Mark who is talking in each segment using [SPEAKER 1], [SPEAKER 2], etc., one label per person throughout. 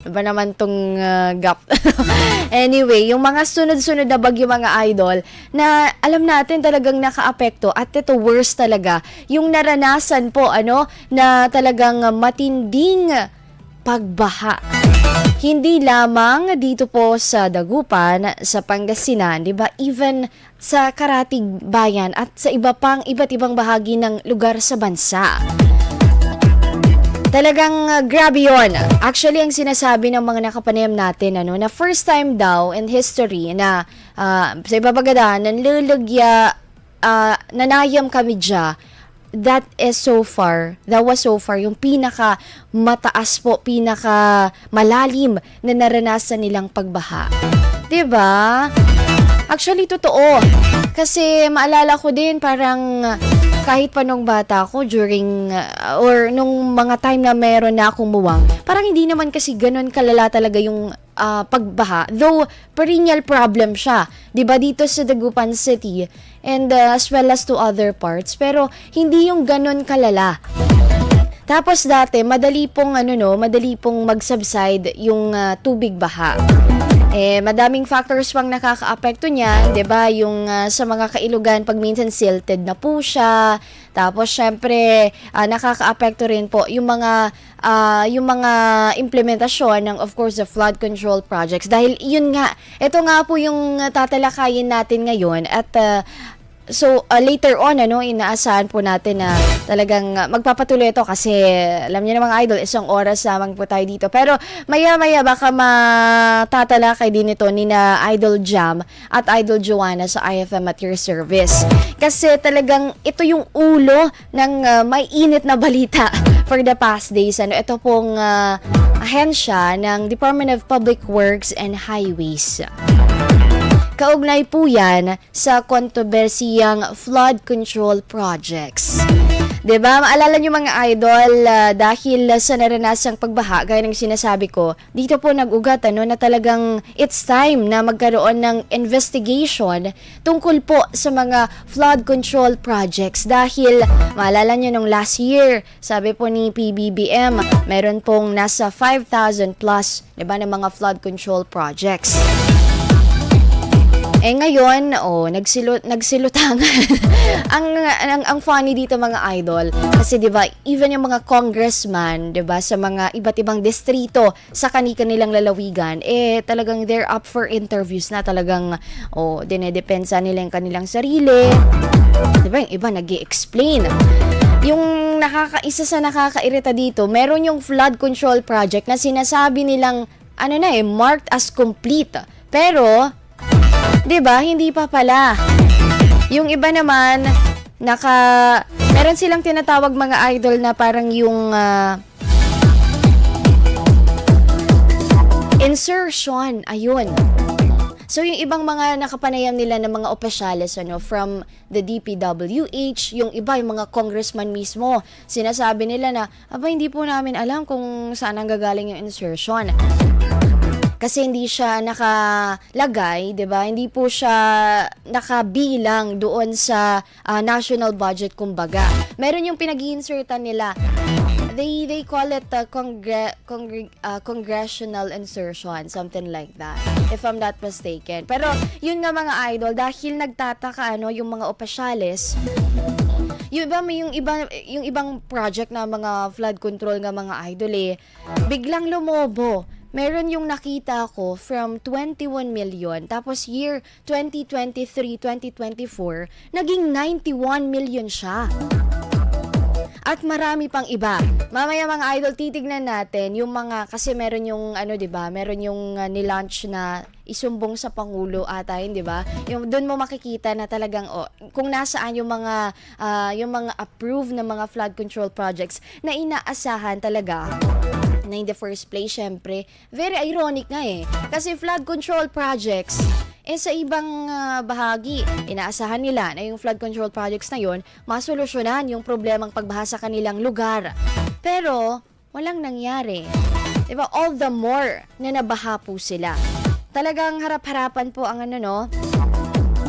[SPEAKER 1] Iba naman tong gap. Anyway, yung mga sunod-sunod na bagyo mga idol, na alam natin talagang nakaapekto at ito worst talaga, yung naranasan po na talagang matinding pagbaha. Hindi lamang dito po sa Dagupan, sa Pangasinan, 'di ba? Even sa Karatig Bayan at sa iba't ibang bahagi ng lugar sa bansa. Talagang grabe yun. Actually, ang sinasabi ng mga nakapanayam natin, na first time daw in history na sa ibabagada, nanlulugya, nanayam kami dya. That was so far, yung pinaka mataas po, pinaka malalim na naranasan nilang pagbaha. 'Di ba? Actually, totoo. Kasi maalala ko din parang kahit pa nung bata ko during or nung mga time na meron na akong muwang, parang hindi naman kasi ganun kalala talaga yung pagbaha. Though, perennial problem siya. 'Di ba dito sa Dagupan City and as well as to other parts. Pero, hindi yung ganun kalala. Tapos dati, madali pong mag-subside yung tubig baha. Madaming factors pang nakakaapekto niyan, 'di ba? Yung sa mga kailugan pag minsan silted na po siya. Tapos syempre, nakakaapekto rin po yung mga implementasyon ng of course the flood control projects. Dahil yun nga, ito nga po yung tatalakayin natin ngayon at so, later on, inaasahan po natin na talagang magpapatuloy ito kasi alam niyo na mga idol, isang oras lamang po tayo dito. Pero maya-maya baka matatalakay din ito ni na Idol Jam at Idol Joanna sa IFM at your service. Kasi talagang ito yung ulo ng may init na balita for the past days. Ito pong ahensya ng Department of Public Works and Highways. Kaugnay po yan sa kontrobersiyang flood control projects. 'Di ba? Maalala niyo mga idol, dahil sa naranasang pagbaha, gaya ng sinasabi ko, dito po nag-ugat na talagang it's time na magkaroon ng investigation tungkol po sa mga flood control projects. Dahil maalala niyo nung last year, sabi po ni PBBM, meron pong nasa 5,000 plus, 'di ba, ng mga flood control projects. Ngayon, nagsilutangan. ang funny dito mga idol, kasi 'di ba, even yung mga congressman, 'di ba, sa mga iba't ibang distrito sa kanilang lalawigan, talagang they're up for interviews na talagang dinedepensa nila yung kanilang sarili. 'Di ba, yung iba nag-i-explain. Yung isa sa nakakairita dito, meron yung flood control project na sinasabi nilang marked as complete. Pero 'di ba, hindi pa pala. Yung iba naman meron silang tinatawag mga idol na parang yung insertion, ayun. So yung ibang mga nakapanayam nila ng mga opisyales from the DPWH, yung iba yung mga congressman mismo, sinasabi nila na hindi po namin alam kung saan ang gagaling yung insertion. Kasi hindi siya nakalagay, 'di ba? Hindi po siya nakabilang doon sa national budget kumbaga. Meron yung pinag-i-insertan nila. They call it congressional insertion, something like that, if I'm not mistaken. Pero yun nga mga idol, dahil nagtataka yung mga opisyales, yung ibang project na mga flood control nga mga idol biglang lumobo. Meron yung nakita ko from 21 million, tapos year 2023, 2024, naging 91 million siya. At marami pang iba. Mamaya mga idol, titignan natin yung mga, kasi meron yung, 'di ba, meron yung nilaunch na isumbong sa Pangulo ata yun, 'di ba? Yung doon mo makikita na talagang kung nasaan yung mga approved na mga flood control projects na inaasahan talaga na in the first place. Syempre, very ironic nga kasi flood control projects sa ibang bahagi, inaasahan nila na yung flood control projects na yon masolusyonan yung problemang pagbaha sa kanilang lugar. Pero walang nangyari. 'Di ba? All the more na nabaha po sila. Talagang harap-harapan po ang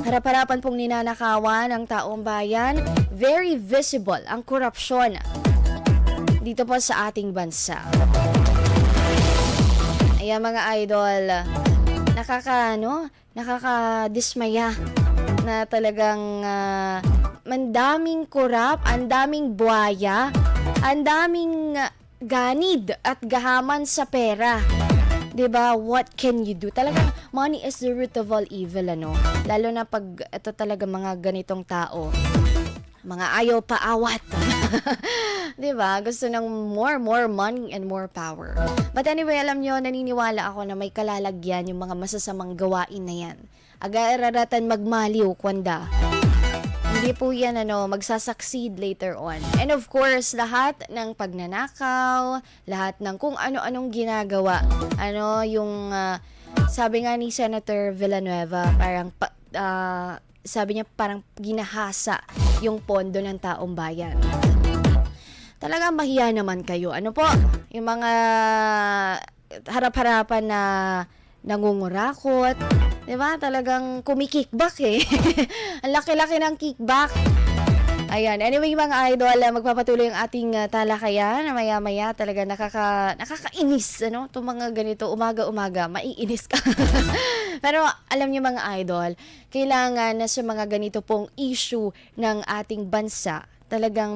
[SPEAKER 1] harap-harapan pong ninanakawan ng taong bayan. Very visible ang korupsyon dito po sa ating bansa. Ayan mga idol, nakakadismaya na talagang mandaming kurap, ang daming buwaya, ang daming ganid at gahaman sa pera. 'Di ba? What can you do? Talagang money is the root of all evil, ano? Lalo na pag ito talaga mga ganitong tao. Mga ayaw paawat. 'Di ba? Gusto ng more money and more power. But anyway, alam nyo, naniniwala ako na may kalalagyan yung mga masasamang gawain na yan. Aga-araratan magmaliw kwanda. Hindi po yan magsasucceed later on. And of course, lahat ng pagnanakaw, lahat ng kung ano-anong ginagawa. Sabi nga ni Senator Villanueva, parang sabi niya parang ginahasa yung pondo ng taong bayan. Talagang mahiya naman kayo. Ano po? Yung mga harap-harapan na nangungurakot. Diba? Talagang kumikickback eh. Ang laki-laki ng kickback. Ayan. Anyway, mga idol, magpapatuloy ang ating talakayan. Maya-maya talaga nakakainis. Itong mga ganito, umaga-umaga, maiinis ka. Pero alam niyo mga idol, kailangan na sa mga ganito pong issue ng ating bansa, talagang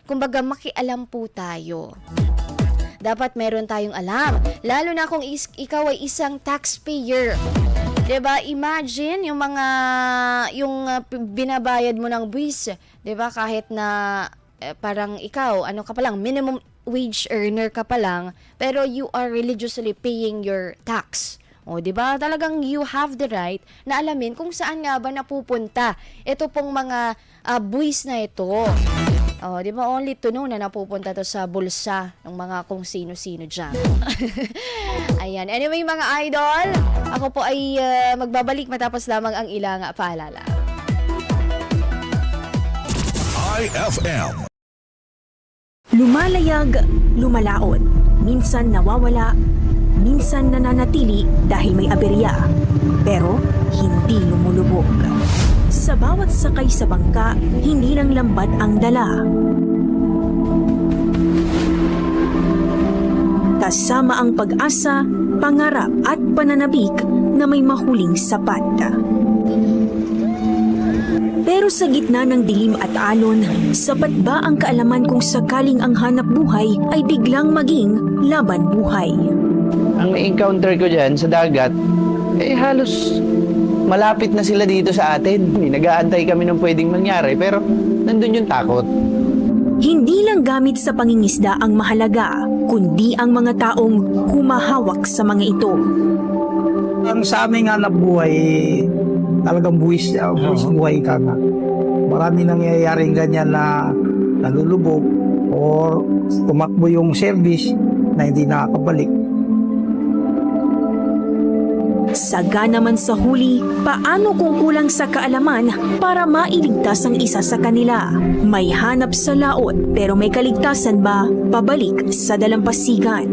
[SPEAKER 1] kumbaga makialam po tayo. Dapat meron tayong alam. Lalo na kung ikaw ay isang taxpayer. 'Di ba? Imagine yung binabayad mo ng buwis, 'di ba? Kahit na parang ikaw, ka pa lang, minimum wage earner ka pa lang, pero you are religiously paying your tax. O, 'di ba? Talagang you have the right na alamin kung saan nga ba napupunta ito pong mga buwis na ito. Oh, di ba only to know na napupunta to sa bulsa ng mga kung sino-sino dyan. Ayan. Anyway, mga idol, ako po ay magbabalik matapos lamang ang ilang paalala.
[SPEAKER 2] IFM.
[SPEAKER 3] Lumalayag, lumalaot. Minsan nawawala, minsan nananatili dahil may aberya. Pero hindi lumulubog. Sa bawat sakay sa bangka, hindi lang lambat ang dala. Kasama ang pag-asa, pangarap at pananabik na may mahuling sapat. Pero sa gitna ng dilim at alon, sapat ba ang kaalaman kung sakaling ang hanap buhay ay biglang maging laban buhay?
[SPEAKER 4] Ang na-encounter ko dyan sa dagat, halos malapit na sila dito sa atin. Nag-aantay kami ng pwedeng mangyari, pero nandun yung takot.
[SPEAKER 3] Hindi lang gamit sa pangingisda ang mahalaga, kundi ang mga taong humahawak sa mga ito.
[SPEAKER 5] Ang sa aming hanap buhay, talagang buwis buhay ka nga. Marami nangyayaring ganyan na nalulubog or tumakbo yung service na hindi nakakabalik.
[SPEAKER 3] Saga naman sa huli, paano kung kulang sa kaalaman para mailigtas ang isa sa kanila? May hanap sa laot pero may kaligtasan ba pabalik sa dalampasigan?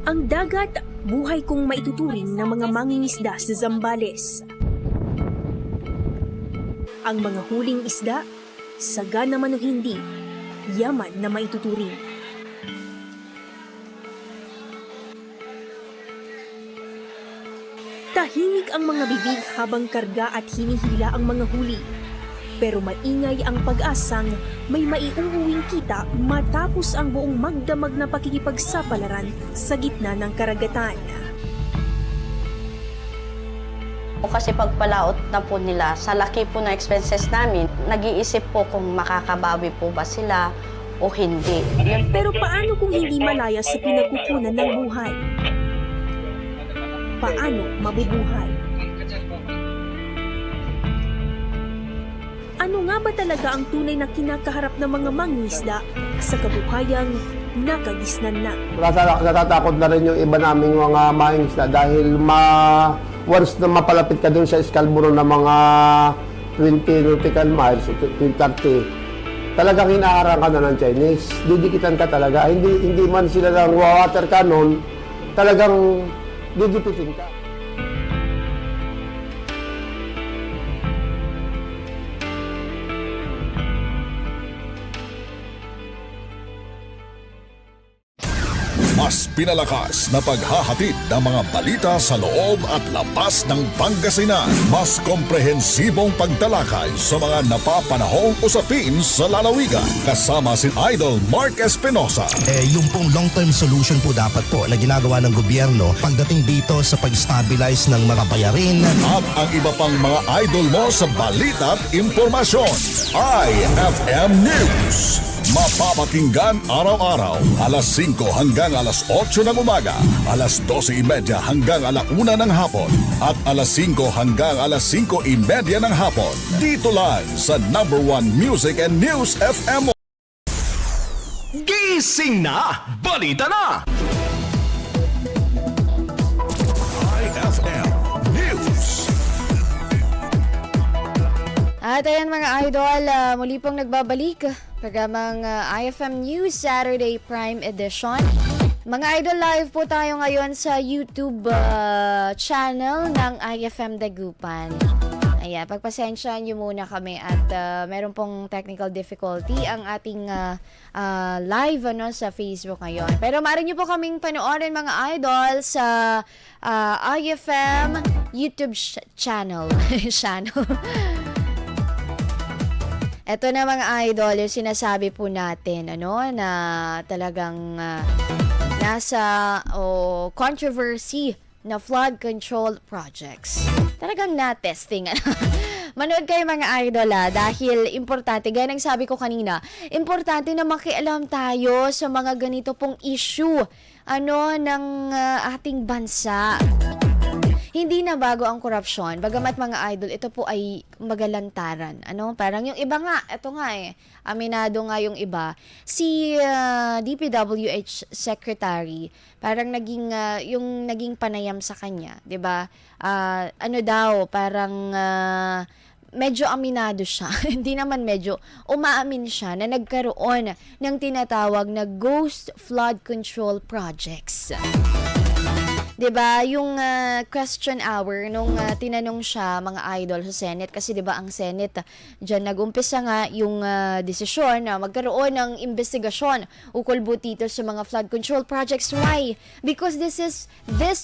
[SPEAKER 3] Ang dagat, buhay kong maituturing ng mga mangingisda sa Zambales. Ang mga huling isda, saga naman o hindi, yaman na maituturing. Tahimik ang mga bibig habang karga at hinihila ang mga huli. Pero maingay ang pag-asang may maiuuwing kita matapos ang buong magdamag na pakikipagsapalaran sa gitna ng karagatan.
[SPEAKER 6] Kasi pagpalaot na po nila, sa laki po na expenses namin, nag-iisip po kung makakabawi po ba sila o hindi.
[SPEAKER 3] Pero paano kung hindi malaya sa pinagkukunan ng buhay? Paano mabubuhay? Ano nga ba talaga ang tunay na kinakaharap ng mga mangingisda sa kabuhayang nakagisnan na?
[SPEAKER 7] Natatakot na rin yung iba naming mga mangingisda dahil once na mapalapit ka dun sa Scarborough na mga 20 nautical miles, 30, talagang hinaharang ka na ng Chinese. Didikitan ka talaga. Hindi man sila ng water cannon, talagang didikitin ka.
[SPEAKER 2] Mas pinalakas na paghahatid ng mga balita sa loob at labas ng Pangasinan. Mas komprehensibong pagtalakay sa mga napapanahong usapin sa lalawigan. Kasama si Idol Mark Espinosa.
[SPEAKER 8] Yung pong long-term solution po dapat po na ginagawa ng gobyerno pagdating dito sa pag-stabilize ng mga bayarin.
[SPEAKER 2] At ang iba pang mga idol mo sa balita at impormasyon. IFM News. Mapapakinggan araw-araw, alas 5 hanggang alas 8 ng umaga, alas 12:30 hanggang alauna ng hapon, at alas 5 hanggang alas 5:30 ng hapon. Dito lang sa #1 Music and News FM.
[SPEAKER 9] Gising na! Balita na!
[SPEAKER 2] IFM News.
[SPEAKER 1] At ayan mga idol, muli pong nagbabalik programang IFM News Saturday Prime Edition. Mga idol, live po tayo ngayon sa YouTube channel ng IFM Dagupan. Ayan, pagpasensyahan nyo muna kami at meron pong technical difficulty ang ating live sa Facebook ngayon. Pero maaari nyo po kaming panoorin mga idol sa IFM YouTube channel. Ito na mga idol, yung sinasabi po natin, na talagang nasa controversy na flood control projects. Talagang na-testing. Manood kayo mga idol dahil importante, gaya ng sabi ko kanina, importante na makialam tayo sa mga ganito pong issue ng ating bansa. Hindi na bago ang korupsyon. Bagamat mga idol, ito po ay magalantaran. Parang yung iba nga, ito nga aminado nga yung iba. Si DPWH Secretary, parang yung naging panayam sa kanya, 'di ba? Parang medyo aminado siya. Hindi naman medyo, umaamin siya na nagkaroon ng tinatawag na ghost flood control projects. 'Diba, yung question hour nung tinanong siya mga idol sa Senate kasi 'di ba ang Senate diyan nag-umpisa nga yung desisyon na magkaroon ng investigasyon ukol po dito sa mga flood control projects. Why? Because this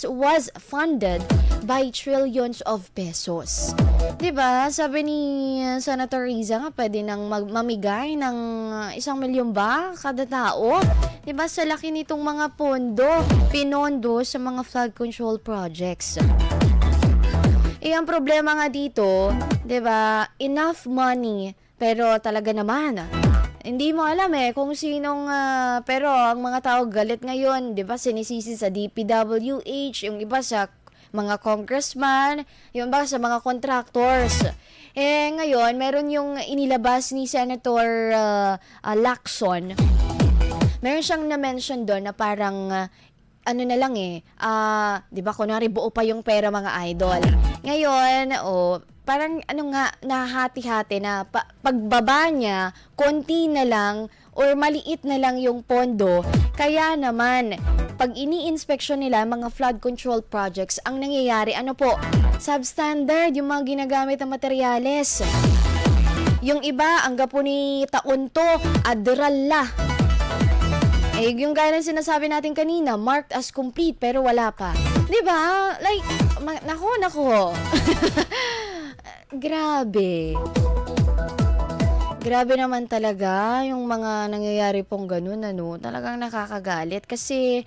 [SPEAKER 1] was funded by trillions of pesos. 'Di ba? Sabi ni Senator Riza nga pwede nang mamigay ng 1 milyon ba kada tao? 'Di ba sa laki nitong mga pinondo sa mga flood control projects. Ang problema nga dito, 'di ba, enough money, pero talaga naman hindi mo alam kung sinong pero ang mga tao galit ngayon, 'di ba, sinisisi sa DPWH, yung iba sa mga congressman, yung iba sa mga contractors. Ngayon, meron yung inilabas ni Senator Lacson. Meron siyang na-mention doon na parang di ba, kunwari buo pa yung pera mga idol. Ngayon, parang nahati-hati na pagbaba niya, konti na lang or maliit na lang yung pondo. Kaya naman, pag ini-inspeksyon nila mga flood control projects, ang nangyayari, substandard yung mga ginagamit na materyales. Yung iba, ang gapo ni taon to, adralla. Yung gaya ng sinasabi natin kanina, marked as complete pero wala pa. 'Di ba? Like, nako. Grabe. Grabe naman talaga yung mga nangyayari pong ganun, Talagang nakakagalit kasi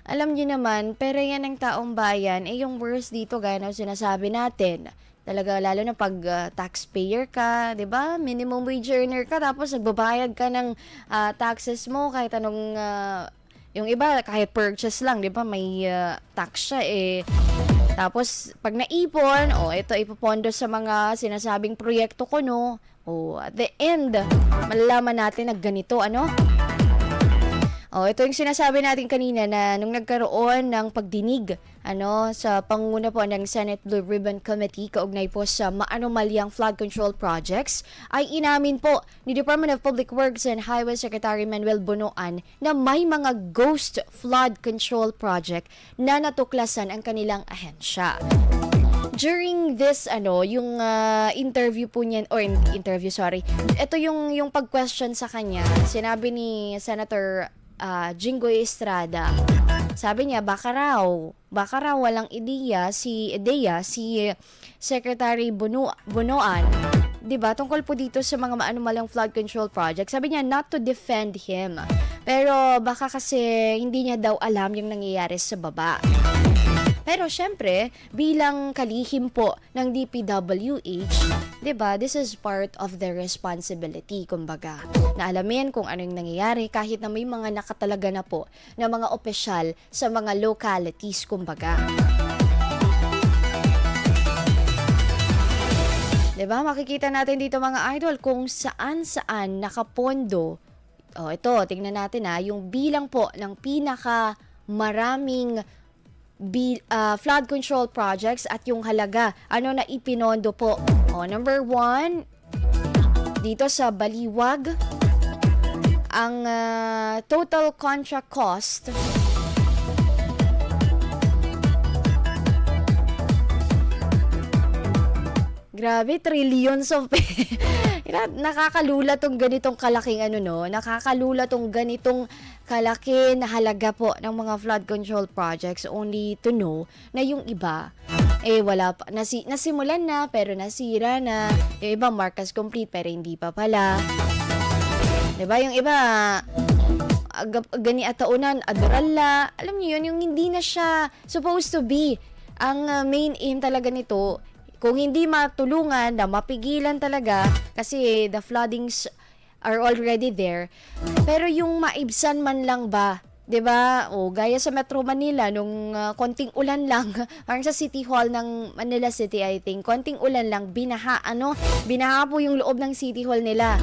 [SPEAKER 1] alam niyo naman, pera yan ng taong bayan, yung worst dito gaya ng sinasabi natin. Talaga, lalo na pag taxpayer ka, 'di ba? Minimum wage earner ka, tapos nagbabayad ka ng taxes mo kahit anong yung iba kahit purchase lang, 'di ba? May tax siya Tapos pag naipon, ito ipopondo sa mga sinasabing proyekto ko, at the end, malalaman natin na ganito, Oh, ito yung sinasabi natin kanina na nung nagkaroon ng pagdinig sa pangunguna po ng Senate Blue Ribbon Committee kaugnay po sa maanomalyang flood control projects, ay inamin po ni Department of Public Works and Highway Secretary Manuel Bonoan na may mga ghost flood control project na natuklasan ang kanilang ahensya. During this yung interview po niya, or ito yung pag-question sa kanya, sinabi ni Senator Jinggoy Estrada, sabi niya baka raw walang ideya si Secretary Bonoan, 'di ba, tungkol po dito sa mga maanomalyang flood control project. Sabi niya not to defend him, pero baka kasi hindi niya daw alam yung nangyayari sa baba. Pero syempre, bilang kalihim po ng DPWH, 'di ba, this is part of their responsibility, kumbaga, na alamin kung ano yung nangyayari kahit na may mga nakatalaga na po na mga opisyal sa mga localities, kumbaga. 'Di ba? Makikita natin dito mga idol kung saan nakapondo. Oh, ito, tingnan natin yung bilang po ng pinaka maraming flood control projects at yung halaga na ipinondo po. Number 1, dito sa Baliwag, ang total contract cost grabe, trillions of nakakalula tong ganitong kalaking nakakalula tong ganitong kalaki na halaga po ng mga flood control projects, only to know na yung iba wala pa, nasimulan na pero nasira na, yung iba markas complete pero hindi pa pala, 'di ba? Yung iba gani ataunan adorala, alam niyo yun, yung hindi na siya supposed to be ang main aim talaga nito. Kung hindi matulungan na mapigilan talaga kasi the floodings are already there. Pero yung maibsan man lang ba, 'di ba? Gaya sa Metro Manila nung konting ulan lang, parang sa City Hall ng Manila City, I think, konting ulan lang binaha po yung loob ng City Hall nila.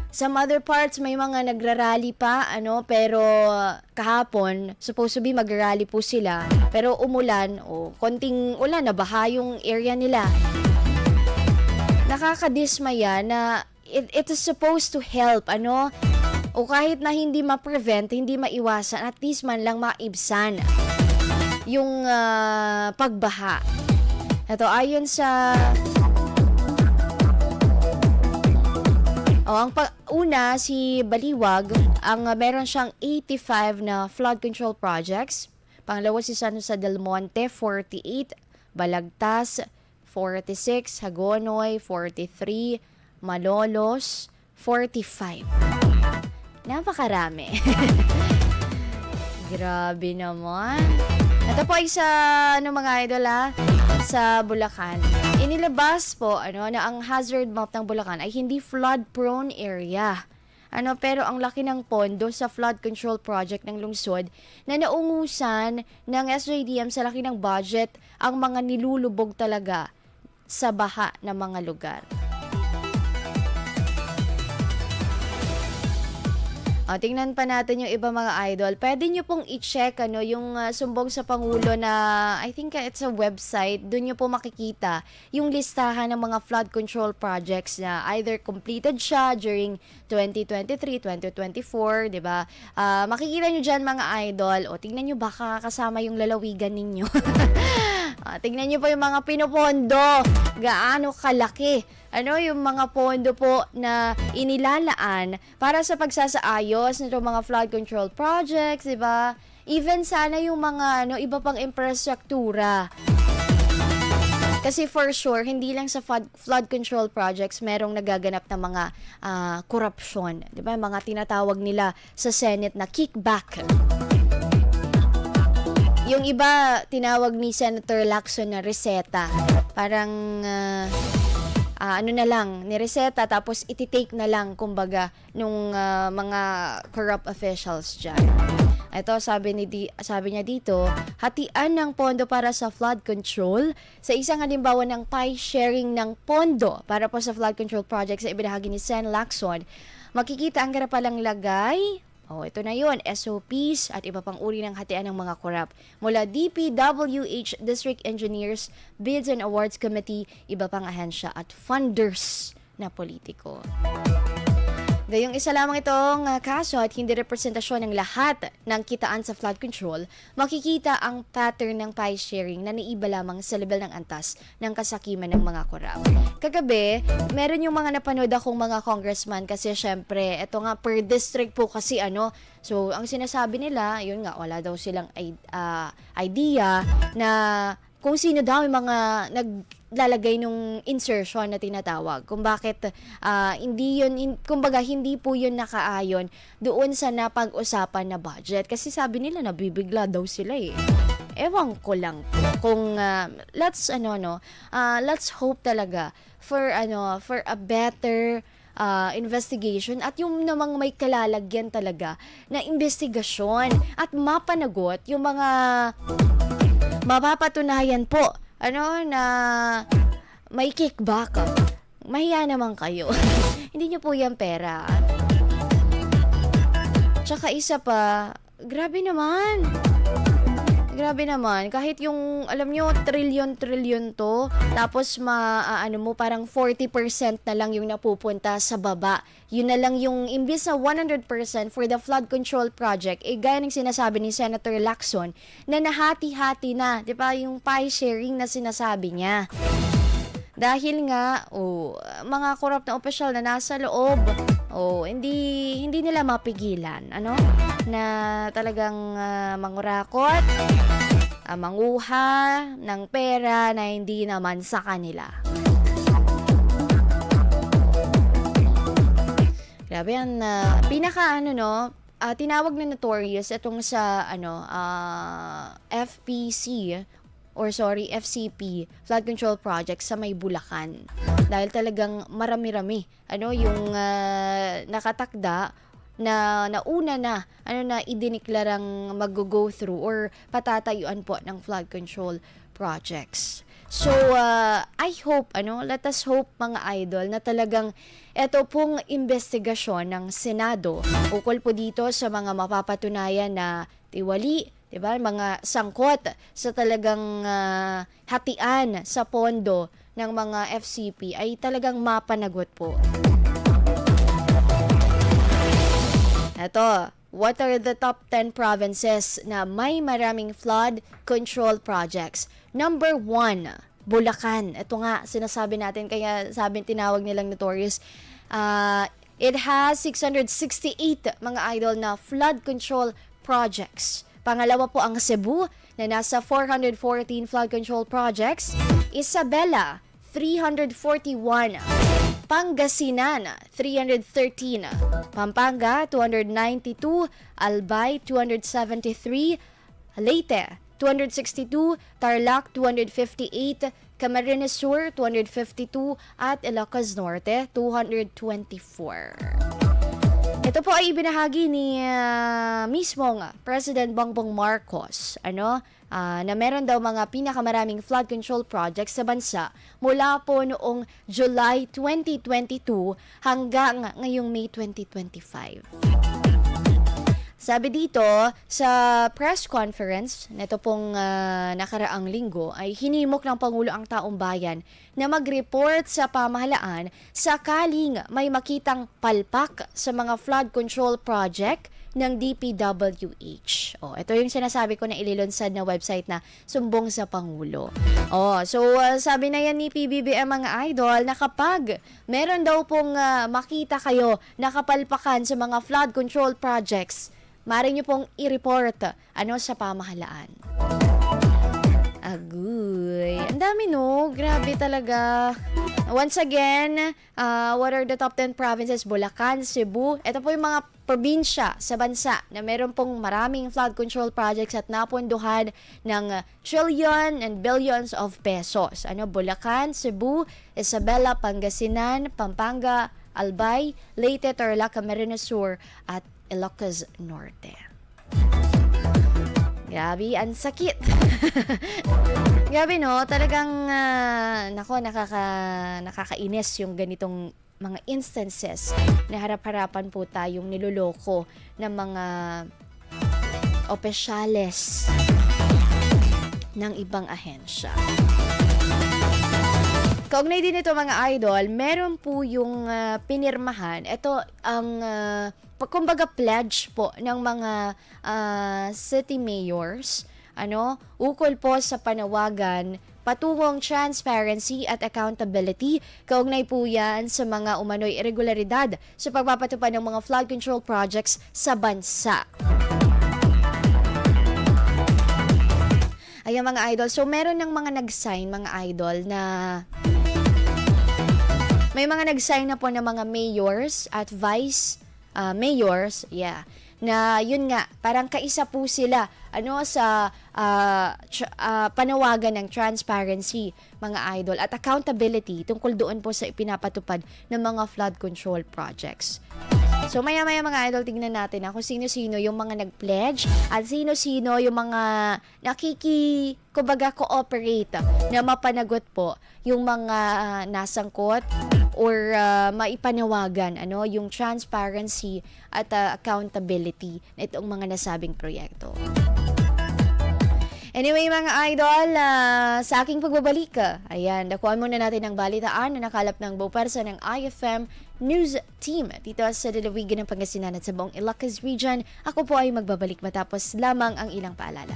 [SPEAKER 1] Some other parts may mga nagrarally pa pero kahapon supposed to be magrally po sila, pero umulan konting ulan na baha yung area nila. Nakakadismaya na it is supposed to help o kahit na hindi ma-prevent, hindi maiwasan, at least man lang maibsan yung pagbaha. Ito ayon sa ang una, si Baliwag, ang meron siyang 85 na flood control projects. Pangalawa si San Jose del Monte, 48. Balagtas, 46. Hagonoy, 43. Malolos, 45. Napakarami. Grabe naman. Ito po ay sa mga idol sa Bulacan. Inilabas po na ang hazard map ng Bulacan ay hindi flood prone area. Pero ang laki ng pondo sa flood control project ng lungsod na naungusan ng SJDM sa laki ng budget ang mga nilulubog talaga sa baha na mga lugar. Tingnan pa natin yung iba mga idol. Pwede nyo pong i-check yung sumbong sa Pangulo na I think it's a website. Doon nyo po makikita yung listahan ng mga flood control projects na either completed siya during 2023, 2024, di ba? Makikita nyo dyan mga idol. Tingnan nyo baka kasama yung lalawigan ninyo. Tingnan nyo po yung mga pinopondo. Gaano kalaki. Yung mga pondo po na inilalaan para sa pagsasaayos nito mga flood control projects, di ba? Even sana yung mga iba pang infrastruktura. Kasi for sure, hindi lang sa flood control projects merong nagaganap na mga korupsyon, di ba? Mga tinatawag nila sa Senate na kickback. Yung iba tinawag ni Senator Lacson na reseta. Parang na lang, nireseta tapos iti-take na lang kumbaga nung mga corrupt officials dyan. Ito, sabi niya dito, hatian ng pondo para sa flood control sa isang halimbawa ng pie sharing ng pondo para po sa flood control project sa ibinahagi ni Sen Lacson. Makikita ang karapalang lagay. Ito na yun, SOPs at iba pang uri ng hatian ng mga korap. Mula DPWH District Engineers, Bids and Awards Committee, iba pang ahensya at funders na politiko. Gayong isa lamang itong kaso at hindi representasyon ng lahat ng kitaan sa flood control, makikita ang pattern ng pie sharing na naiba lamang sa level ng antas ng kasakiman ng mga korap. Kagabi, meron yung mga napanood akong mga congressman kasi syempre, ito nga per district po kasi so ang sinasabi nila, yun nga, wala daw silang idea na kung sino daw yung mga naglalagay nung insertion na tinatawag. Kung bakit hindi yun, kumbaga hindi po yun nakaayon doon sa napag-usapan na budget. Kasi sabi nila nabibigla daw sila eh. Ewan ko lang po. Kung let's hope talaga for a better investigation at yung namang may kalalagyan talaga na investigasyon at mapanagot yung mga mapapatunayan po na may kickback. Mahiya naman kayo. Hindi nyo po yan pera. Tsaka isa pa, grabe naman. Kahit yung, alam nyo, trillion to, tapos parang 40% na lang yung napupunta sa baba. Yun na lang yung, imbis na 100% for the flood control project, gaya ng sinasabi ni Senator Lacson, na nahati-hati na, di ba, yung pie sharing na sinasabi niya. Dahil nga, mga korap na opisyal na nasa loob, hindi nila mapigilan, na talagang mangurakot, manguha ng pera na hindi naman sa kanila. Grabe yan, tinawag na notorious itong sa FCP, Flood Control Project sa may Bulacan. Dahil talagang marami-rami yung nakatakda na nauna na idiniklarang mag-go through or patatayuan po ng flood control projects. So, I hope, let us hope mga idol na talagang ito pong investigasyon ng Senado ukol po dito sa mga mapapatunayan na tiwali, diba? Mga sangkot sa talagang hatian sa pondo ng mga FCP ay talagang mapanagot po. Ito, what are the top 10 provinces na may maraming flood control projects? Number 1, Bulacan. Ito nga, sinasabi natin, kaya tinawag nilang notorious. It has 668 mga idol na flood control projects. Pangalawa po ang Cebu na nasa 414 flood control projects. Isabela, 341. Pangasinan, 313. Pampanga, 292. Albay, 273. Leyte, 262. Tarlac, 258. Camarines Sur, 252. At Ilocos Norte, 224. Ito po ay ibinahagi ni mismong President Bongbong Marcos, na meron daw mga pinakamaraming flood control projects sa bansa mula po noong July 2022 hanggang ngayong May 2025. Sabi dito, sa press conference nito pong nakaraang linggo ay hinimok ng Pangulo ang taong bayan na mag-report sa pamahalaan sakaling may makitang palpak sa mga flood control project ng DPWH. Ito yung sinasabi ko na ililunsad na website na Sumbong sa Pangulo. Sabi na yan ni PBBM mga idol na kapag meron daw pong makita kayo na kapalpakan sa mga flood control projects, maaari nyo pong i-report sa pamahalaan. Agoy. Ang dami grabe talaga. Once again, what are the top 10 provinces? Bulacan, Cebu. Ito po yung mga probinsya sa bansa na meron pong maraming flood control projects at napunduhan ng trillion and billions of pesos. Bulacan, Cebu, Isabela, Pangasinan, Pampanga, Albay, Leyte, Tarlac, Camarines Sur, at Ilocos Norte. Grabe, ang sakit. Grabe talagang nakakainis yung ganitong mga instances na harap-harapan po tayong niloloko ng mga opisyales ng ibang ahensya. Kaugnay din ito mga idol, meron po yung pinirmahan. Ito ang kumbaga pledge po ng mga city mayors, ukol po sa panawagan patungong transparency at accountability. Kaugnay po yan sa mga umano'y irregularidad sa pagpapatupad ng mga flood control projects sa bansa. Ayan mga idol, so meron ng mga nag-sign mga idol na may mga nag-sign na po ng mga mayors at vice mayors, na yun nga, parang kaisa po sila sa panawagan ng transparency mga idol at accountability tungkol doon po sa ipinapatupad ng mga flood control projects. So maya-maya mga idol, tingnan natin kung sino-sino yung mga nag-pledge at sino-sino yung mga cooperate na mapanagot po yung mga nasangkot or maipanawagan yung transparency at accountability na itong mga nasabing proyekto. Anyway mga idol, sa aking pagbabalik, nakuhaan muna natin ang balitaan na nakalap ng buong persa ng IFM News Team dito sa Dalawigan ng Pangasinan at sa buong Ilocos Region. Ako po ay magbabalik matapos lamang ang ilang paalala.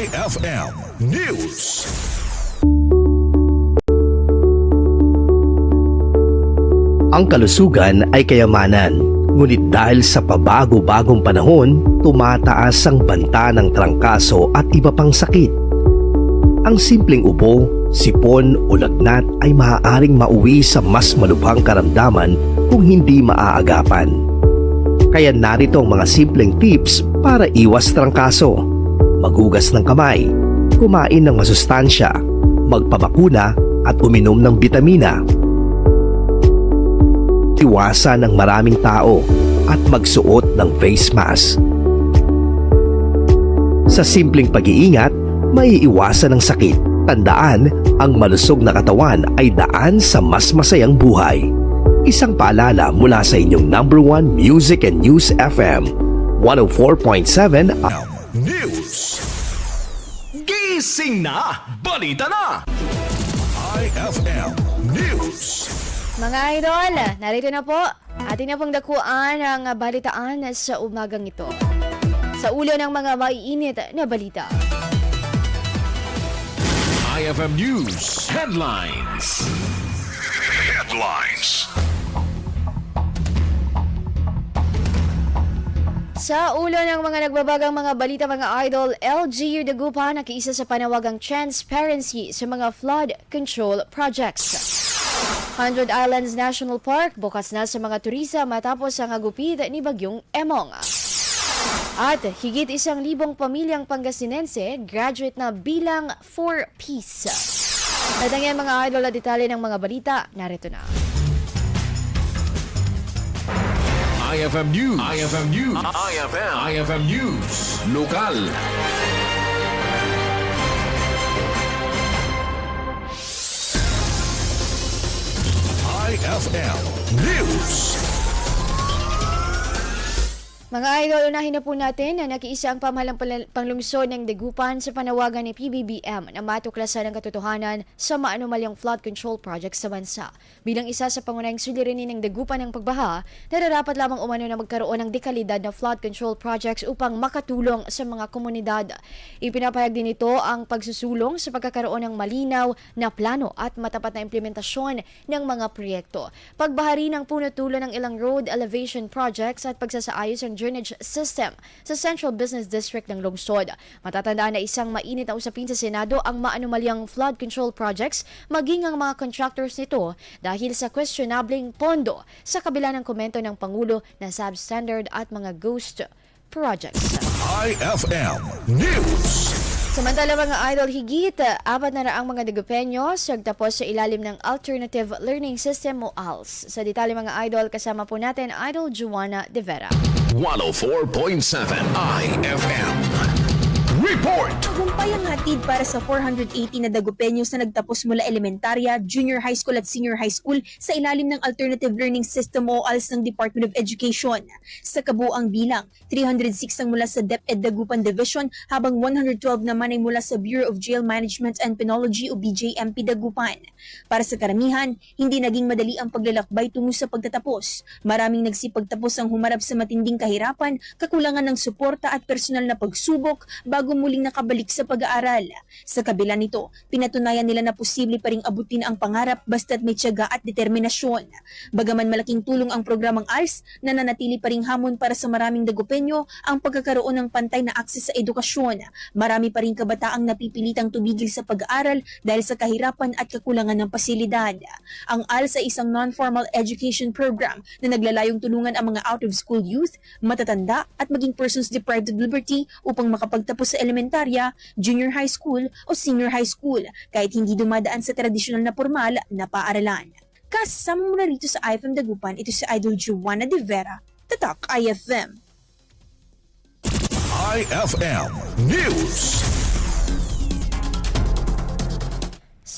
[SPEAKER 2] IFM News.
[SPEAKER 8] Ang kalusugan ay kayamanan, ngunit dahil sa pabago-bagong panahon, tumataas ang banta ng trangkaso at iba pang sakit. Ang simpleng ubo, sipon o lagnat ay maaaring mauwi sa mas malubhang karamdaman kung hindi maaagapan. Kaya narito ang mga simpleng tips para iwas trangkaso. Maghugas ng kamay, kumain ng masustansya, magpabakuna at uminom ng bitamina. Iwasan ng maraming tao at magsuot ng face mask. Sa simpleng pag-iingat, maiiwasan ang sakit. Tandaan, ang malusog na katawan ay daan sa mas masayang buhay. Isang paalala mula sa inyong #1 Music and News FM 104.7
[SPEAKER 2] News.
[SPEAKER 9] Gising na! Balita na!
[SPEAKER 2] IFM News.
[SPEAKER 1] Mga idol, narito na po. Atin na pong dakuan ang balitaan sa umagang ito. Sa ulo ng mga maiinit na balita.
[SPEAKER 9] IFM News Headlines.
[SPEAKER 1] Sa ulo ng mga nagbabagang mga balita mga idol, LGU Dagupan nakiisa sa panawagang transparency sa mga flood control projects. 100 Islands National Park bukas na sa mga turista matapos ang agupit ni Bagyong Emong. At higit 1,000 pamilyang Pangasinense graduate na bilang 4Ps. Nadangyan mga idol at detalye ng mga balita, narito na.
[SPEAKER 9] IFM News. IFM News. IFM News. Lokal.
[SPEAKER 2] IFM News.
[SPEAKER 1] Mga idol, unahin na po natin na nakiisa ang pamahalang panglungsod ng Dagupan sa panawagan ni PBBM na matuklasan ang katotohanan sa maanumalyang flood control project sa bansa. Bilang isa sa pangunahing suliranin ng Dagupan ng pagbaha, nararapat lamang umano na magkaroon ng dekalidad na flood control projects upang makatulong sa mga komunidad. Ipinapahayag din ito ang pagsusulong sa pagkakaroon ng malinaw na plano at matapat na implementasyon ng mga proyekto. Pagbahari ng puno-tulo ng ilang road elevation projects at pagsasaayos ng drainage system sa Central Business District ng lungsod. Matatandaan na isang mainit na usapin sa Senado ang maanumalyang flood control projects maging ang mga contractors nito dahil sa questionabling pondo sa kabila ng komento ng Pangulo na substandard at mga ghost projects.
[SPEAKER 2] IFM News.
[SPEAKER 1] Samantala mga idol, higit 400 mga Dagupeño sagtapos sa ilalim ng Alternative Learning System o ALS. Sa detalye mga idol, kasama po natin Idol Joanna De Vera.
[SPEAKER 9] 104.7 IFM. Report!
[SPEAKER 3] Tagumpay ang hatid para sa 480 na Dagupeños na nagtapos mula elementarya, junior high school at senior high school sa ilalim ng Alternative Learning System o ALS ng Department of Education. Sa kabuang bilang, 306 ang mula sa DepEd Dagupan Division habang 112 naman ay mula sa Bureau of Jail Management and Penology o BJMP Dagupan. Para sa karamihan, hindi naging madali ang paglalakbay tungo sa pagtatapos. Maraming nagsipagtapos ang humarap sa matinding kahirapan, kakulangan ng suporta at personal na pagsubok bago muling nakabalik sa pag-aaral. Sa kabila nito, pinatunayan nila na posible pa ring abutin ang pangarap basta't may tiyaga at determinasyon. Bagaman malaking tulong ang programang ALS, nananatili pa ring hamon para sa maraming Dagupeño ang pagkakaroon ng pantay na akses sa edukasyon. Marami pa ring kabataang napipilitang tumigil sa pag-aaral dahil sa kahirapan at kakulangan ng pasilidad. Ang ALS ay isang non-formal education program na naglalayong tulungan ang mga out-of-school youth, matatanda at maging persons deprived of liberty upang makapagtapos sa elementarya, junior high school o senior high school kahit hindi dumadaan sa tradisyonal na formal na paaralan. Kasama mula rito sa IFM Dagupan, ito si Idol Juana De Vera, Tatak IFM.
[SPEAKER 2] IFM News.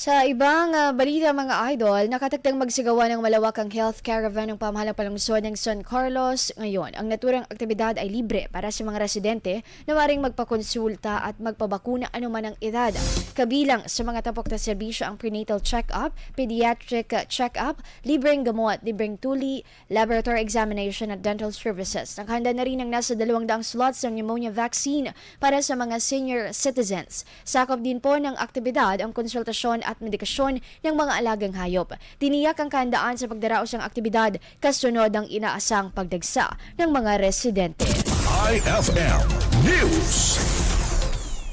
[SPEAKER 1] Sa ibang balita mga idol, nakatagtang magsigawa ng malawakang health caravan ng pamahalang palungsod ng San Carlos ngayon. Ang naturang aktibidad ay libre para sa mga residente na maring magpakonsulta at magpabakuna anuman ang edad. Kabilang sa mga tapok na serbisyo ang prenatal check-up, pediatric check-up, libreng gamot, libreng tuli, laboratory examination at dental services. Naghanda na rin ang nasa 200 slots ng pneumonia vaccine para sa mga senior citizens. Sakop din po ng aktibidad ang konsultasyon at medikasyon ng mga alagang hayop. Tiniyak ang kahandaan sa pagdaraos ng aktibidad kasunod ang inaasang pagdagsa ng mga residente.
[SPEAKER 2] IFM News.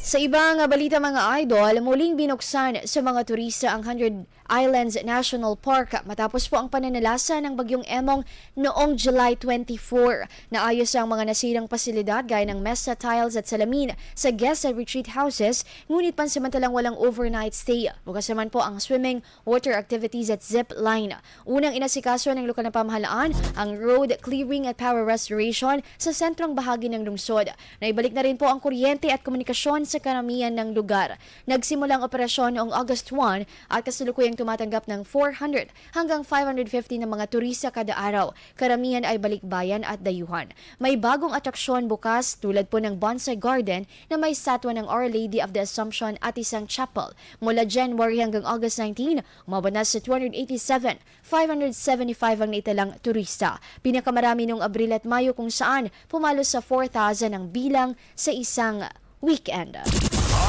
[SPEAKER 1] Sa ibang balita mga idol, muling binuksan sa mga turista ang 100 Islands National Park matapos po ang pananalasa ng bagyong Emong noong July 24. Naayos ang mga nasirang pasilidad gaya ng mesa tiles at salamin sa guest at retreat houses, ngunit pansamantalang walang overnight stay. Bukas naman po ang swimming, water activities at zip line. Unang inasikaso ng lokal na pamahalaan ang road clearing at power restoration sa sentrong bahagi ng lungsod. Naibalik na rin po ang kuryente at komunikasyon sa karamihan ng lugar. Nagsimulang operasyon noong August 1 at kasalukuyang tumatanggap ng 400 hanggang 550 na mga turista kada araw. Karamihan ay balikbayan at dayuhan. May bagong atraksyon bukas tulad po ng Bonsai Garden na may statwa ng Our Lady of the Assumption at isang chapel. Mula January hanggang August 19, umabot na sa 287, 575 ang naitalang turista. Pinakamarami noong Abril at Mayo kung saan pumalo sa 4,000 ang bilang sa isang weekend.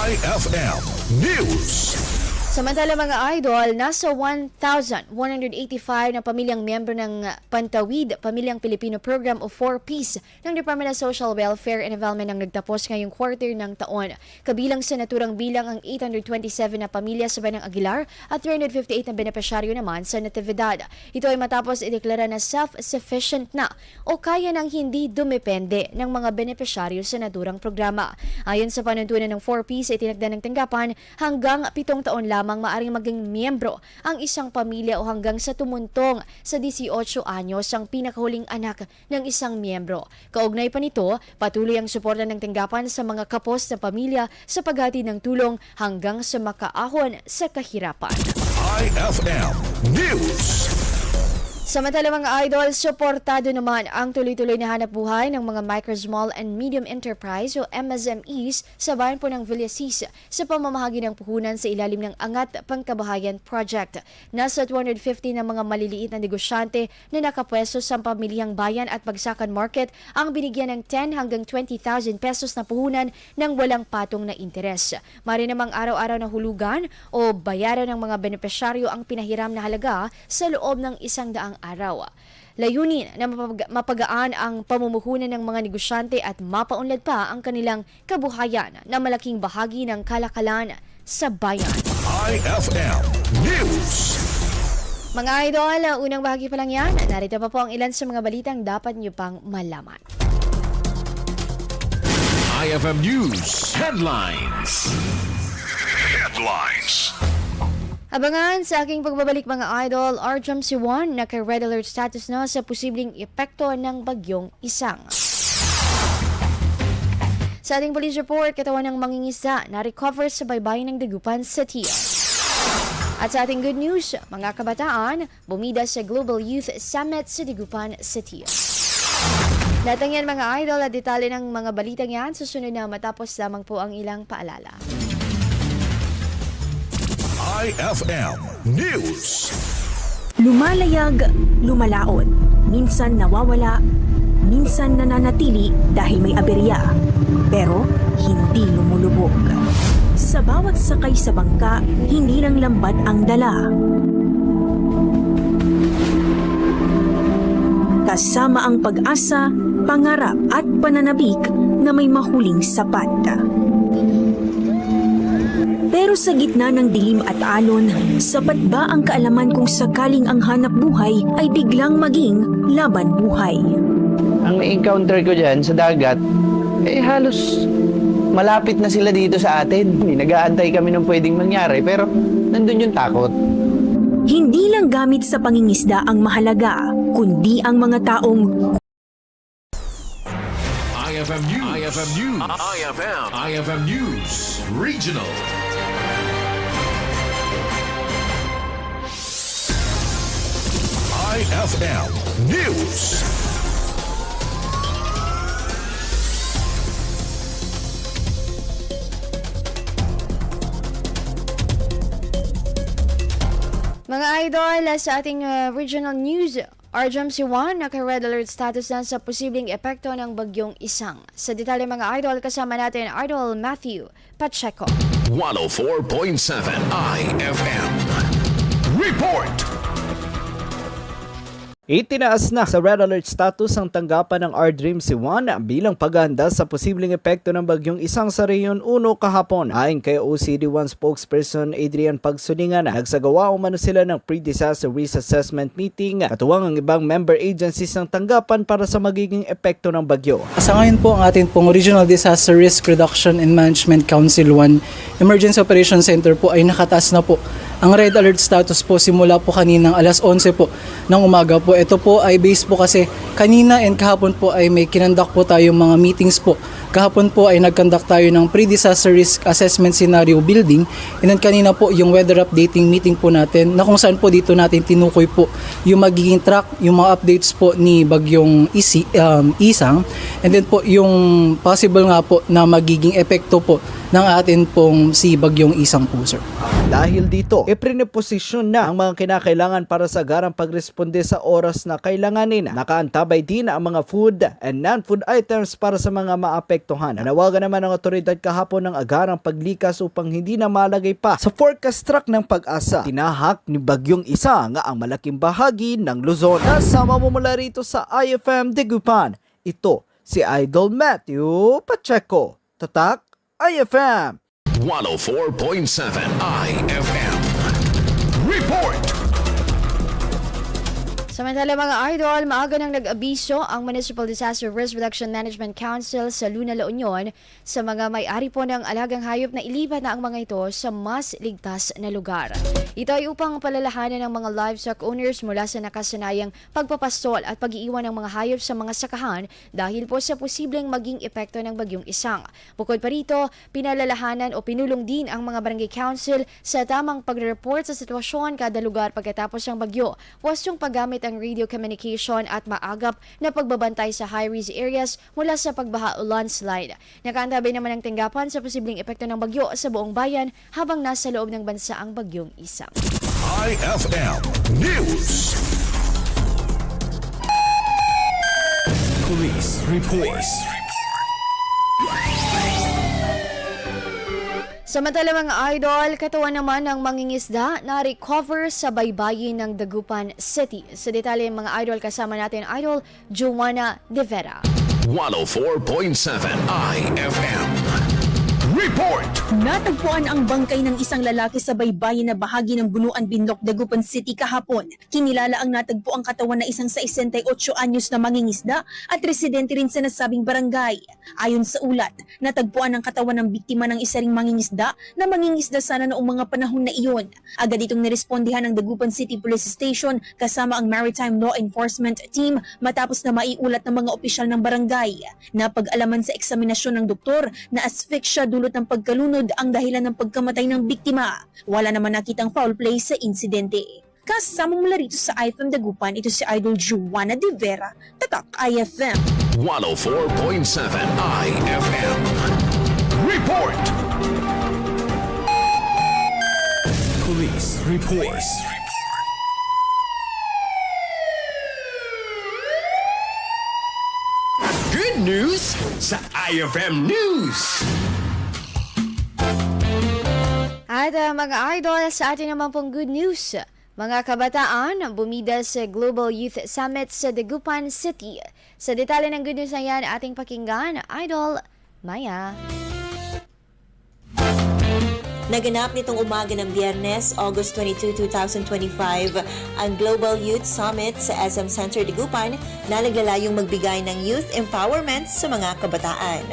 [SPEAKER 2] IFM News.
[SPEAKER 1] Samantala mga idol, nasa 1,185 na pamilyang miyembro ng Pantawid, Pamilyang Pilipino Program o 4Ps ng Department of Social Welfare and Development ang nagtapos ngayong quarter ng taon. Kabilang sa naturang bilang ang 827 na pamilya sa Banang Aguilar at 358 na benepisyaryo naman sa Natividad. Ito ay matapos ideklara na self-sufficient na o kaya nang hindi dumepende ng mga benepisyaryo sa naturang programa. Ayon sa panuntunan ng 4Ps, itinagda ng tanggapan hanggang 7 taon lamang maaring maging miyembro ang isang pamilya o hanggang sa tumuntong sa 18 anyos ang pinakahuling anak ng isang miyembro. Kaugnay pa nito, patuloy ang suporta ng tanggapan sa mga kapos na pamilya sa paghatid ng tulong hanggang sa makaahon sa kahirapan.
[SPEAKER 2] IFM News.
[SPEAKER 1] Samantala mga idol, suportado naman ang tuloy-tuloy na hanap buhay ng mga micro, small and medium enterprise o MSMEs sa bayan po ng Villasis sa pamamahagi ng puhunan sa ilalim ng Angat Pangkabahayan Project. Nasa 250 na mga maliliit na negosyante na nakapwesto sa pamilihang bayan at bagsakan market ang binigyan ng 10 hanggang 20,000 pesos na puhunan ng walang patong na interes. Mari namang araw-araw na hulugan o bayaran ng mga benepisyaryo ang pinahiram na halaga sa loob ng 100 araw. Layunin na mapagaan ang pamumuhunan ng mga negosyante at mapaunlad pa ang kanilang kabuhayan na malaking bahagi ng kalakalan sa bayan.
[SPEAKER 2] IFM News.
[SPEAKER 1] Mga idol, unang bahagi pa lang yan. Narito pa po ang ilan sa mga balitang dapat niyo pang malaman.
[SPEAKER 9] IFM News Headlines.
[SPEAKER 1] Abangan sa aking pagbabalik mga idol, Arjam Siwan naka-red alert status na sa posibleng epekto ng bagyong Isang. Sa ating police report, katawan ng mangingisda na recover sa baybayin ng Dagupan City. At sa ating good news, mga kabataan, bumida sa Global Youth Summit sa Dagupan City. Lahat yan mga idol at detalye ng mga balitang yan susunod na matapos lamang po ang ilang paalala.
[SPEAKER 2] IFM News.
[SPEAKER 3] Lumalayag, lumalaot, minsan nawawala, minsan nananatili dahil may aberya, pero hindi lumulubog. Sa bawat sakay sa bangka, hindi lang lambat ang dala. Kasama ang pag-asa, pangarap at pananabik na may mahuling sapat. Pero sa gitna ng dilim at alon, sapat ba ang kaalaman kung sakaling ang hanap buhay ay biglang maging laban buhay?
[SPEAKER 4] Ang na-encounter ko dyan sa dagat, halos malapit na sila dito sa atin. Nag-aantay kami ng pwedeng mangyari, pero nandun yung takot.
[SPEAKER 3] Hindi lang gamit sa pangingisda ang mahalaga, kundi ang mga taong
[SPEAKER 9] IFM News. IFM News. IFM News. Regional.
[SPEAKER 2] IFM News.
[SPEAKER 1] Mga idol, sa ating regional news, RJMC 1 naka-red alert status na sa posibleng epekto ng bagyong Isang. Sa detalye mga idol, kasama natin Idol Matthew Pacheco.
[SPEAKER 9] 104.7 IFM. Report.
[SPEAKER 10] Itinaas na sa red alert status ang tanggapan ng RDRIMC 1 bilang paghahanda sa posibleng epekto ng bagyong Isang sa Rehiyon 1 kahapon. Ayon kay OCD1 spokesperson Adrian Pagsulingan, nagsagawa umano sila ng pre-disaster risk assessment meeting at tuwang ang ibang member agencies ng tanggapan para sa magiging epekto ng bagyo.
[SPEAKER 11] Sa ngayon po, ang ating pong Regional Disaster Risk Reduction and Management Council 1 Emergency Operations Center po ay nakataas na po. Ang red alert status po simula po kaninang alas 11 po ng umaga po. Ito po ay based po kasi kanina and kahapon po ay may kinandak po tayong mga meetings po. Kahapon po ay nagkandak tayo ng pre-disaster risk assessment scenario building. And then kanina po yung weather updating meeting po natin na kung saan po dito natin tinukoy po yung magiging track, yung mga updates po ni bagyong Isang. And then po yung possible nga po na magiging epekto po ng atin pong si bagyong Isang po, sir.
[SPEAKER 10] Dahil dito, iprineposisyon na ang mga kinakailangan para sa agarang pagresponde sa oras na kailanganin. Nakaantabay din ang mga food and non-food items para sa mga maapektuhan. Nanawagan naman ang otoridad kahapon ng agarang paglikas upang hindi na malagay pa sa forecast track ng Pag-asa. Tinahak ni bagyong Isang ang malaking bahagi ng Luzon. Kasama mo mula rito sa IFM Dagupan. Ito si Idol Matthew Pacheco. Tatak IFM
[SPEAKER 9] 104.7 IFM. Report.
[SPEAKER 1] Samantala mga idol, maaga nang nag-abiso ang Municipal Disaster Risk Reduction Management Council sa Luna, La Union sa mga may-ari po ng alagang hayop na ilipat na ang mga ito sa mas ligtas na lugar. Ito ay upang palalahanan ng mga livestock owners mula sa nakasanayang pagpapastol at pag-iiwan ng mga hayop sa mga sakahan dahil po sa posibleng maging epekto ng bagyong Isang. Bukod pa rito, pinalalahanan o pinulong din ang mga barangay council sa tamang pagre-report sa sitwasyon kada lugar pagkatapos ng bagyo, pwestong paggamit ang radio communication at maagap na pagbabantay sa high-risk areas mula sa pagbaha o landslide. Nakaantabay naman ang tanggapan sa posibleng epekto ng bagyo sa buong bayan habang nasa loob ng bansa ang bagyong Isang.
[SPEAKER 2] IFM News.
[SPEAKER 9] Police report.
[SPEAKER 1] Samantala mga idol, katawan naman ng mangingisda na recover sa baybayin ng Dagupan City. Sa detalye mga idol, kasama natin Idol Joanna De Vera.
[SPEAKER 9] 104.7 IFM. Report!
[SPEAKER 3] Natagpuan ang bangkay ng isang lalaki sa baybayin na bahagi ng Bunuan, Binloc, Dagupan City kahapon. Kinilala ang natagpo ang katawan na isang 68 anyos na mangingisda at residente rin sa nasabing barangay. Ayon sa ulat, natagpuan ang katawan ng biktima ng isa ring mangingisda na mangingisda sana noong mga panahon na iyon. Agad itong nirespondihan ng Dagupan City Police Station kasama ang Maritime Law Enforcement Team matapos na maiulat ng mga opisyal ng barangay. Napag-alaman sa eksaminasyon ng doktor na asphyxia dulot ng pagkalunod ang dahilan ng pagkamatay ng biktima. Wala naman nakitang foul play sa insidente. Kasama mula rito sa IFM Dagupan, ito si Idol Juana De Vera, Tatak IFM.
[SPEAKER 9] 104.7 IFM. Report! Police report. Good news sa IFM News!
[SPEAKER 1] At mga idol, sa atin naman pong good news. Mga kabataan bumida sa Global Youth Summit sa Dagupan City. Sa detalye ng good news na yan, ating pakinggan, Idol Maya.
[SPEAKER 12] Naganap nitong umaga ng Biyernes, August 22, 2025, ang Global Youth Summit sa SM Center Dagupan na naglalayong magbigay ng youth empowerment sa mga kabataan.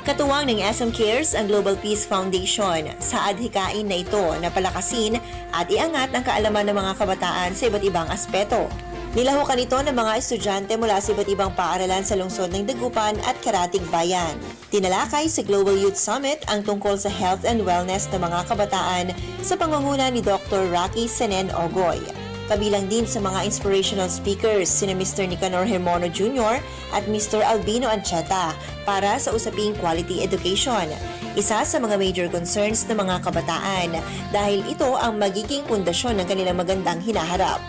[SPEAKER 12] Katuwang ng SM Cares ang Global Peace Foundation sa adhikain na ito na palakasin at iangat ang kaalaman ng mga kabataan sa iba't ibang aspeto. Nilahukan ito ng mga estudyante mula sa iba't ibang paaralan sa lungsod ng Dagupan at Karatig Bayan. Tinalakay sa Global Youth Summit ang tungkol sa health and wellness ng mga kabataan sa pangunguna ni Dr. Rocky Senen Ogoy. Kabilang din sa mga inspirational speakers sina Mr. Nicanor Hermono Jr. at Mr. Albino Ancheta para sa usaping quality education. Isa sa mga major concerns ng mga kabataan dahil ito ang magiging pundasyon ng kanilang magandang hinaharap.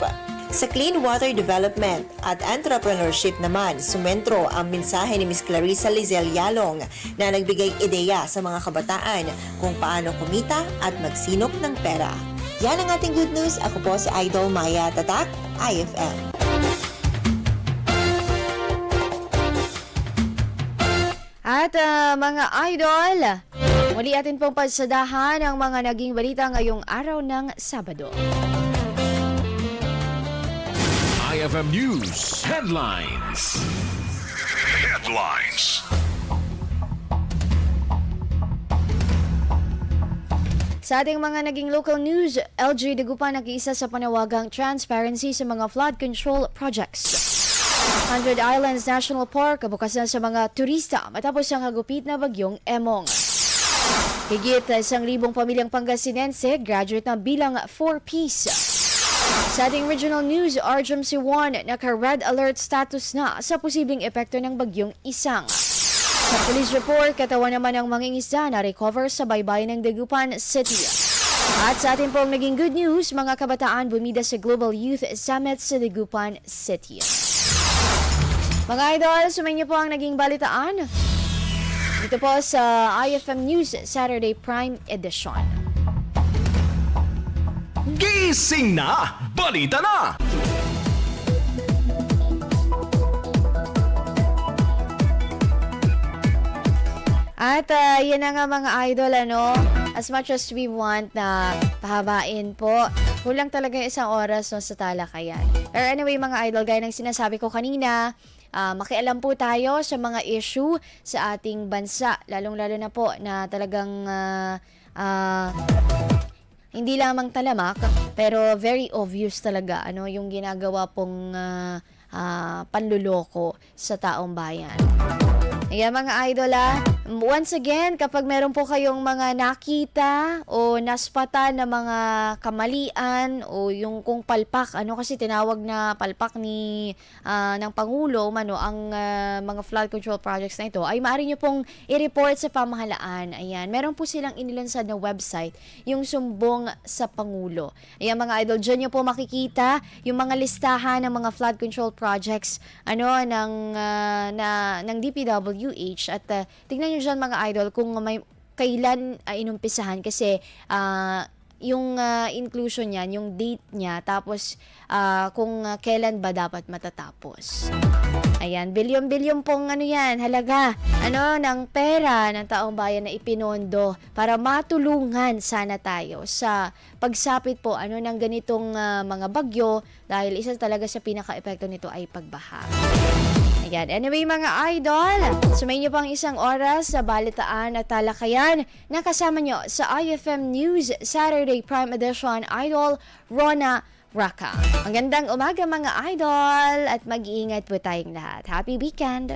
[SPEAKER 12] Sa clean water development at entrepreneurship naman, sumentro ang mensahe ni Ms. Clarissa Lizelle Yalong na nagbigay ideya sa mga kabataan kung paano kumita at magsinop ng pera. Yan ang ating good news. Ako po si Idol Maya Tatak, IFM.
[SPEAKER 1] At mga idol, muli atin pong pagsadahan ang mga naging balita ngayong araw ng Sabado.
[SPEAKER 9] IFM News Headlines. Headlines.
[SPEAKER 1] Sa ating mga naging local news, LG Dagupan nag-iisa sa panawagang transparency sa mga flood control projects. 100 Islands National Park bukas na sa mga turista matapos ang hagupit na bagyong Emong. Higit 1,000 pamilyang Pangasinense graduate na bilang 4Ps. Sa ating regional news, RGMC 1 naka-red alert status na sa posibleng epekto ng bagyong Isang. Sa police report, katawan naman ng mangingisda na recover sa baybayin ng Dagupan City. At sa ating pong naging good news, mga kabataan bumida sa Global Youth Summit sa Dagupan City. Mga idol, sumayin niyo po ang naging balitaan dito po sa IFM News Saturday Prime Edition.
[SPEAKER 9] Gising na! Balita na!
[SPEAKER 1] At yan na nga mga idol, as much as we want na pahabain po, kulang talaga yung isang oras no, sa talakayan. Pero anyway mga idol, gaya ng sinasabi ko kanina, makialam po tayo sa mga issue sa ating bansa, lalong-lalo na po na talagang hindi lamang talamak, pero very obvious talaga yung ginagawa pong panluloko sa taong bayan. Ayan mga idol once again, kapag meron po kayong mga nakita o naspatan na mga kamalian o yung kung palpak, kasi tinawag na palpak ng Pangulo, ang mga flood control projects na ito, ay maaari nyo pong i-report sa pamahalaan. Ayan, meron po silang inilansad na website, yung Sumbong sa Pangulo. Ayan mga idol, dyan nyo po makikita yung mga listahan ng mga flood control projects ng DPWH at tingnan nyo dyan mga idol kung may kailan inumpisahan kasi yung inclusion niyan, yung date niya, tapos kung kailan ba dapat matatapos. Ayan, bilyon-bilyon pong halaga ng pera ng taong bayan na ipinondo para matulungan sana tayo sa pagsapit po ng ganitong mga bagyo dahil isa talaga sa pinaka-epekto nito ay pagbaha. Ayan, anyway mga idol, sumayin niyo pang isang oras sa balitaan at talakayan na kasama nyo sa IFM News Saturday Prime Edition, Idol Rona Raka. Magandang umaga mga idol at mag-iingat po tayong lahat. Happy weekend!